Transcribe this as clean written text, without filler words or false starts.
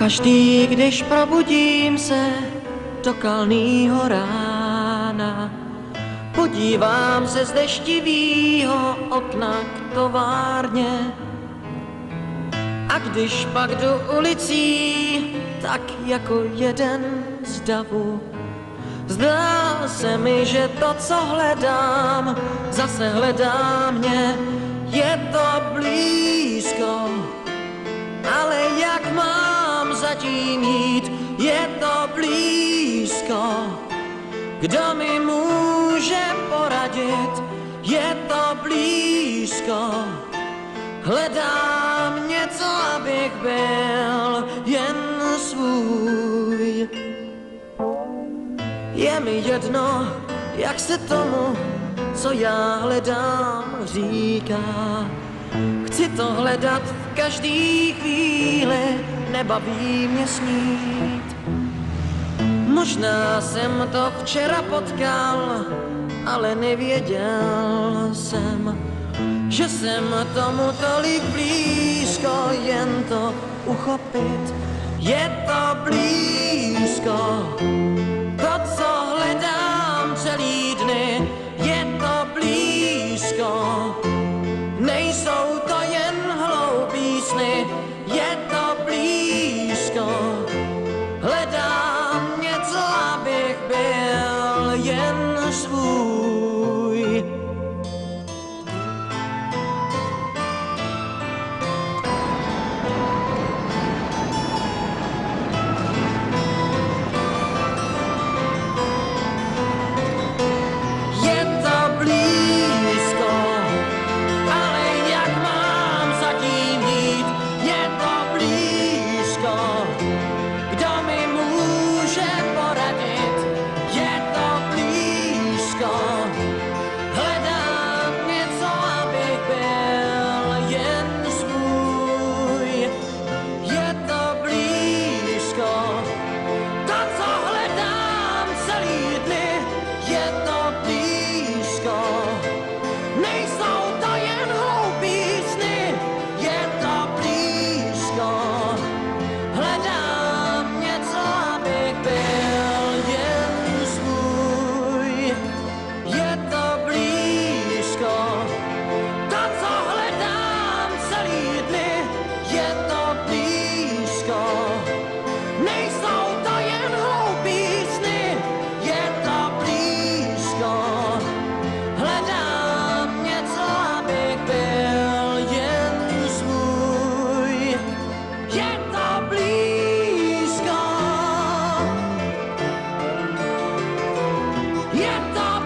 Pokaždý, když probudím se do kalnýho rána, podívám se z deštivýho okna k továrně. A když pak jdu ulicí, tak jako jeden z davu, zdá se mi, že to, co hledám, zase hledá mě. Je to blízko, ale jak mám zatím jít? Je to blízko, kdo mi může poradit? Je to blízko, hledám něco, abych byl jen svůj. Je mi jedno, jak se tomu, co já hledám, říká. Chci to hledat v každý chvíli, nebaví mě snít. Možná jsem to včera potkal, ale nevěděl jsem, že jsem tomu tolik blízko, jen to uchopit. Je to blízko, to, co hledám celý dny. Je to blízko, nejsou to jen hloupý sny. Je to blízko, hledám něco, abych byl jen svůj. Je to